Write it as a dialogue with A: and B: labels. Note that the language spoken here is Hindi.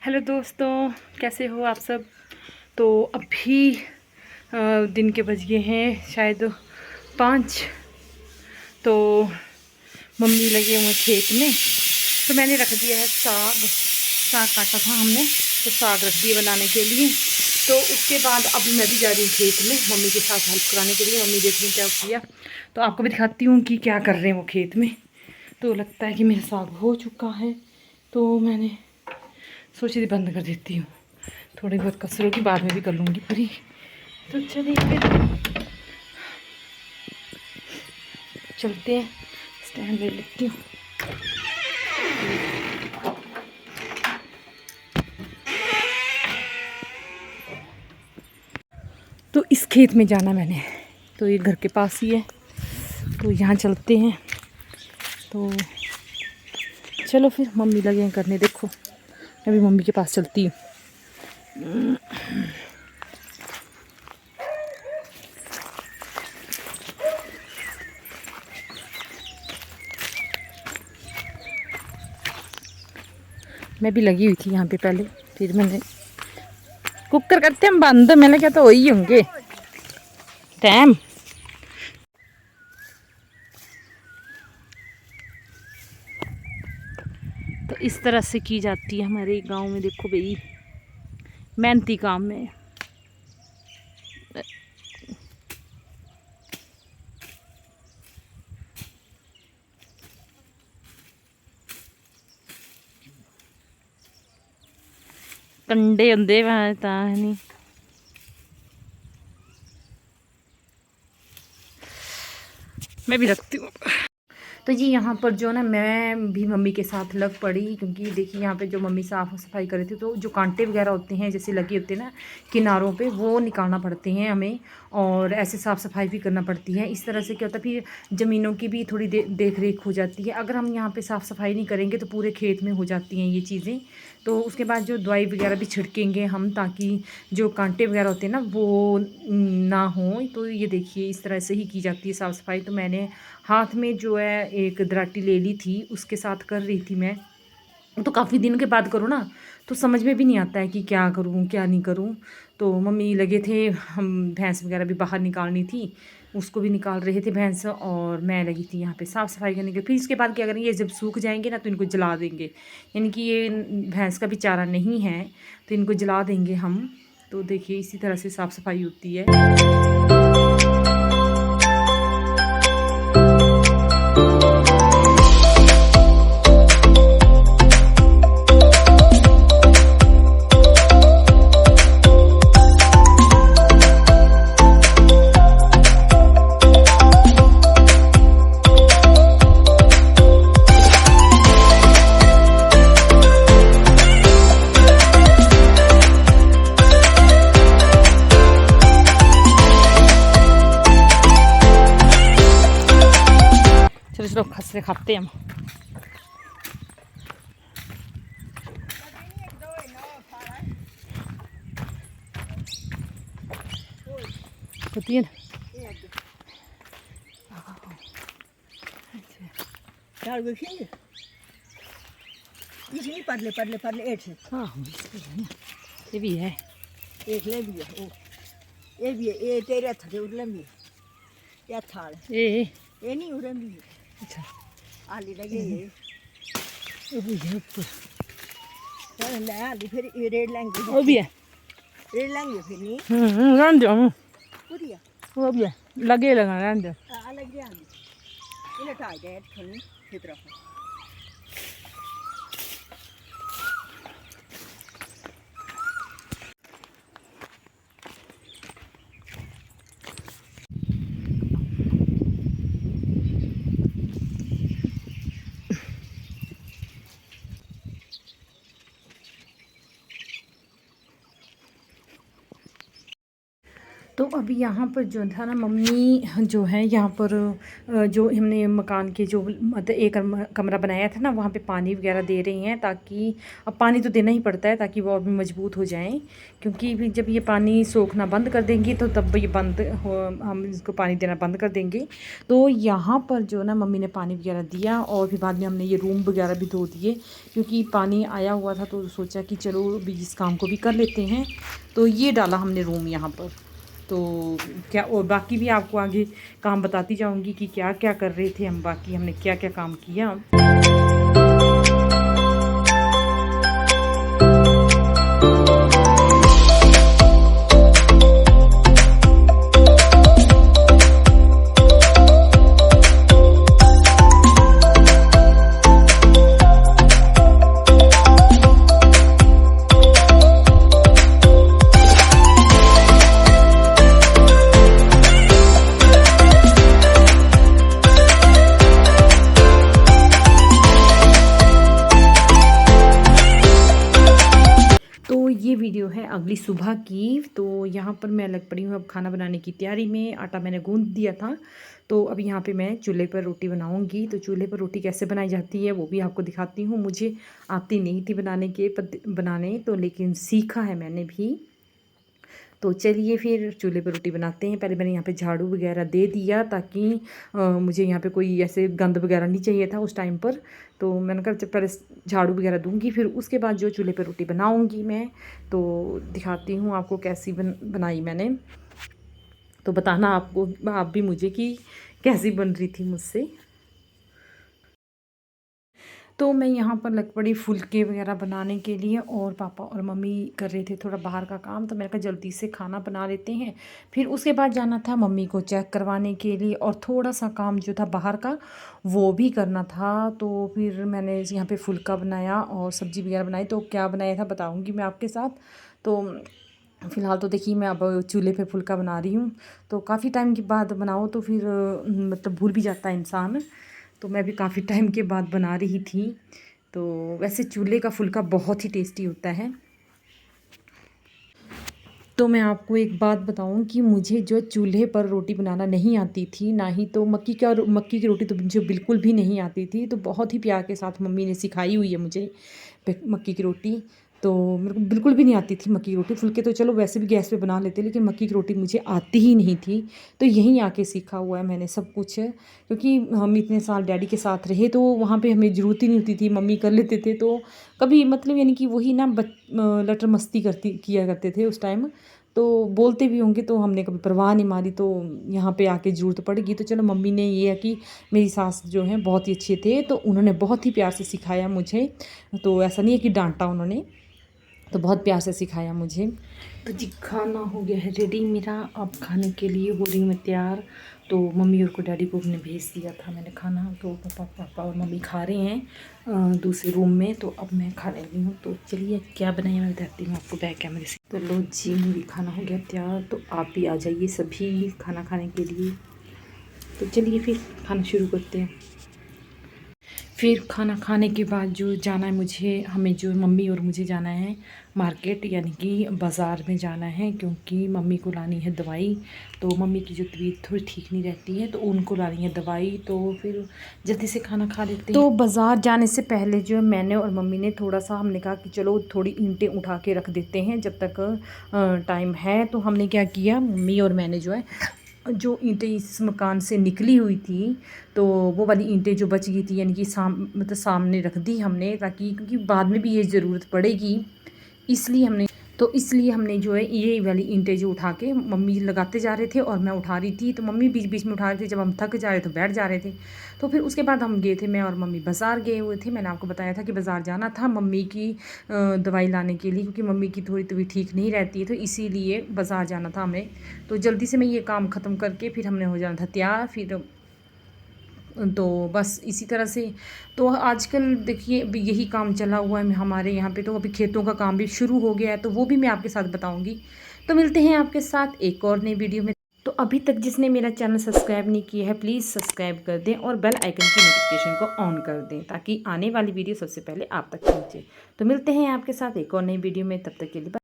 A: हेलो दोस्तों, कैसे हो आप सब। तो अभी दिन के बज गए हैं शायद 5। तो मम्मी लगे हुए खेत में, तो मैंने रख दिया है साग। साग काटा था हमने, तो साग रख दिया बनाने के लिए। तो उसके बाद अब मैं भी जा रही हूँ खेत में मम्मी के साथ हेल्प कराने के लिए। मम्मी देखती हूँ क्या किया, तो आपको भी दिखाती हूँ कि क्या कर रहे हैं वो खेत में। तो लगता है कि मेरा साग हो चुका है, तो मैंने सोची थी बंद कर देती हूँ। थोड़ी बहुत कसरों की बाद में भी कर लूँगी पूरी। तो चलिए फिर चलते हैं, स्टैंड ले लेती हूँ। तो इस खेत में जाना मैंने, तो ये घर के पास ही है, तो यहाँ चलते हैं। तो चलो फिर, मम्मी लगे हैं करने, देखो मैं भी मम्मी के पास चलती हूँ। मैं भी लगी हुई थी यहाँ पे पहले, फिर मैंने कुकर करते हम बंद, मैंने क्या तो वही होंगे टाइम। तो इस तरह से की जाती है हमारे गांव में, देखो भाई, मेहनती काम में। कंडे होंदे नहीं। मैं भी रखती हूँ। तो जी यहाँ पर जो ना, मैं भी मम्मी के साथ लग पड़ी, क्योंकि देखिए यहाँ पे जो मम्मी साफ़ सफाई कर रही थी, तो जो कांटे वगैरह होते हैं जैसे लगे होते हैं ना किनारों पे, वो निकालना पड़ते हैं हमें, और ऐसे साफ़ सफाई भी करना पड़ती है। इस तरह से क्या होता है, फिर ज़मीनों की भी थोड़ी देख रेख हो जाती है। अगर हम यहाँ पर साफ़ सफाई नहीं करेंगे तो पूरे खेत में हो जाती हैं ये चीज़ें। तो उसके बाद जो दवाई वगैरह भी छिड़केंगे हम, ताकि जो कांटे वगैरह होते हैं ना वो ना हो। तो ये देखिए इस तरह से ही की जाती है साफ़ सफाई। तो मैंने हाथ में जो है एक दराटी ले ली थी, उसके साथ कर रही थी मैं। तो काफ़ी दिन के बाद करूँ ना, तो समझ में भी नहीं आता है कि क्या करूँ क्या नहीं करूँ। तो मम्मी लगे थे, हम भैंस वगैरह भी बाहर निकालनी थी, उसको भी निकाल रहे थे भैंस, और मैं लगी थी यहाँ पे साफ़ सफाई करने के। फिर इसके बाद क्या करेंगे, ये जब सूख जाएंगे ना तो इनको जला देंगे, यानी कि ये भैंस का भी चारा नहीं है, तो इनको जला देंगे हम। तो देखिए इसी तरह से साफ़ सफाई होती है। चलो खसरे खाते हम। होती है ना,
B: इसमें पतले पतले पतले एट से।
A: हाँ ये भी है।
B: एक ले भी है, ओ ये भी है, ये तेरे था उड़ले भी या थाल ये नहीं उड़न भी।
A: अच्छा
B: आली लगे
A: ये भी है ऊपर।
B: चल ले आली फिर ये रेड लेंगे,
A: वो भी है।
B: रेड लेंगे फिर नहीं
A: रहने दो,
B: पूरी
A: वो भी है, लगे लगा रहने दो।
B: अलग गया इन्हें टाइट है खनी की तरफ।
A: तो अभी यहाँ पर जो था ना, मम्मी जो है यहाँ पर जो हमने मकान के जो मतलब एक कमरा बनाया था ना, वहाँ पे पानी वगैरह दे रही हैं, ताकि अब पानी तो देना ही पड़ता है ताकि वो और भी मजबूत हो जाएं, क्योंकि भी जब ये पानी सोखना बंद कर देंगी तो तब ये हम इसको पानी देना बंद कर देंगे। तो यहाँ पर जो ना मम्मी ने पानी वगैरह दिया और फिर बाद में हमने ये रूम वगैरह भी धो दिए, क्योंकि पानी आया हुआ था तो सोचा कि चलो अभी इस काम को भी कर लेते हैं। तो ये डाला हमने रूम यहाँ पर। तो क्या और बाकी भी आपको आगे काम बताती जाऊंगी कि क्या क्या कर रहे थे हम, बाकी हमने क्या क्या काम किया। ये वीडियो है अगली सुबह की। तो यहाँ पर मैं लग पड़ी हूँ अब खाना बनाने की तैयारी में। आटा मैंने गूंद दिया था, तो अब यहाँ पे मैं चूल्हे पर रोटी बनाऊँगी। तो चूल्हे पर रोटी कैसे बनाई जाती है वो भी आपको दिखाती हूँ। मुझे आती नहीं थी बनाने तो, लेकिन सीखा है मैंने भी। तो चलिए फिर चूल्हे पर रोटी बनाते हैं। पहले मैंने यहाँ पे झाड़ू वगैरह दे दिया, ताकि मुझे यहाँ पे कोई ऐसे गंद वगैरह नहीं चाहिए था उस टाइम पर। तो मैंने कहा जब पहले झाड़ू वगैरह दूंगी, फिर उसके बाद जो चूल्हे पर रोटी बनाऊंगी मैं, तो दिखाती हूँ आपको कैसी बनाई मैंने। तो बताना आप भी मुझे कि कैसी बन रही थी मुझसे। तो मैं यहाँ पर लग पड़ी फुलके वगैरह बनाने के लिए, और पापा और मम्मी कर रहे थे थोड़ा बाहर का काम। तो मैंने कहा जल्दी से खाना बना लेते हैं। फिर उसके बाद जाना था मम्मी को चेक करवाने के लिए, और थोड़ा सा काम जो था बाहर का वो भी करना था। तो फिर मैंने यहाँ पे फुलका बनाया और सब्ज़ी वगैरह बनाई। तो क्या बनाया था बताऊँगी मैं आपके साथ। तो फ़िलहाल तो देखिए मैं अब चूल्हे पे फुलका बना रही हूँ। तो काफ़ी टाइम के बाद बनाओ तो फिर मतलब भूल भी जाता है इंसान। तो मैं भी काफ़ी टाइम के बाद बना रही थी। तो वैसे चूल्हे का फुल्का बहुत ही टेस्टी होता है। तो मैं आपको एक बात बताऊं कि मुझे जो चूल्हे पर रोटी बनाना नहीं आती थी, ना ही तो मक्की की रोटी तो मुझे बिल्कुल भी नहीं आती थी। तो बहुत ही प्यार के साथ मम्मी ने सिखाई हुई है मुझे मक्की की रोटी। तो मेरे को बिल्कुल भी नहीं आती थी मक्की की रोटी। फुलके तो चलो वैसे भी गैस पे बना लेते, लेकिन मक्की की रोटी मुझे आती ही नहीं थी। तो यहीं आके सीखा हुआ है मैंने सब कुछ, क्योंकि हम इतने साल डैडी के साथ रहे तो वहाँ पे हमें ज़रूरत ही नहीं होती थी, मम्मी कर लेते थे। तो कभी मतलब यानी कि वही ना लटर मस्ती किया करते थे उस टाइम। तो बोलते भी होंगे तो हमने कभी परवाह नहीं मारी। तो यहाँ पे आके ज़रूरत पड़ेगी तो चलो, मम्मी ने ये है कि मेरी सास जो है बहुत ही अच्छे थे, तो उन्होंने बहुत ही प्यार से सिखाया मुझे। तो ऐसा नहीं है कि डांटा उन्होंने, तो बहुत प्यार से सिखाया मुझे। तो जी खाना हो गया है रेडी मेरा, अब खाने के लिए हो रही हूँ मैं तैयार। तो मम्मी और को डैडी को हमने भेज दिया था मैंने खाना। तो पापा और मम्मी खा रहे हैं दूसरे रूम में। तो अब मैं खा रही हूँ। तो चलिए क्या बनाया मैं बताती हूँ आपको बैक कैमरे से। तो लो जी मेरी खाना हो गया तैयार। तो आप भी आ जाइए सभी खाना खाने के लिए। तो चलिए फिर खाना शुरू करते हैं। फिर खाना खाने के बाद जो जाना है हमें जो मम्मी और मुझे जाना है मार्केट, यानी कि बाज़ार में जाना है, क्योंकि मम्मी को लानी है दवाई। तो मम्मी की जो तबीयत थोड़ी ठीक नहीं रहती है, तो उनको लानी है दवाई। तो फिर जल्दी से खाना खा लेते हैं। तो बाज़ार जाने से पहले जो मैंने और मम्मी ने थोड़ा सा हमने कहा कि चलो थोड़ी ईंटें उठा के रख देते हैं जब तक टाइम है। तो हमने क्या किया, मम्मी और मैंने जो ईंटें इस मकान से निकली हुई थी, तो वो वाली ईंटें जो बच गई थी, यानी कि सामने रख दी हमने, ताकि क्योंकि बाद में भी ये ज़रूरत पड़ेगी, इसलिए हमने जो है ये वाली ईंटें जो उठा के, मम्मी लगाते जा रहे थे और मैं उठा रही थी। तो मम्मी बीच बीच में उठा रहे थे, जब हम थक जा रहे तो बैठ जा रहे थे। तो फिर उसके बाद हम गए थे, मैं और मम्मी बाज़ार गए हुए थे। मैंने आपको बताया था कि बाज़ार जाना था मम्मी की दवाई लाने के लिए, क्योंकि मम्मी की थोड़ी तबीयत ठीक नहीं रहती है, तो इसीलिए बाज़ार जाना था हमें। तो जल्दी से मैं ये काम ख़त्म करके फिर हमने हो जाना था तैयार। फिर तो बस इसी तरह से तो आजकल देखिए अभी यही काम चला हुआ है हमारे यहाँ पे। तो अभी खेतों का काम भी शुरू हो गया है, तो वो भी मैं आपके साथ बताऊंगी। तो मिलते हैं आपके साथ एक और नई वीडियो में। तो अभी तक जिसने मेरा चैनल सब्सक्राइब नहीं किया है, प्लीज़ सब्सक्राइब कर दें और बेल आइकन की नोटिफिकेशन को ऑन कर दें, ताकि आने वाली वीडियो सबसे पहले आप तक पहुँचे। तो मिलते हैं आपके साथ एक और नई वीडियो में, तब तक के लिए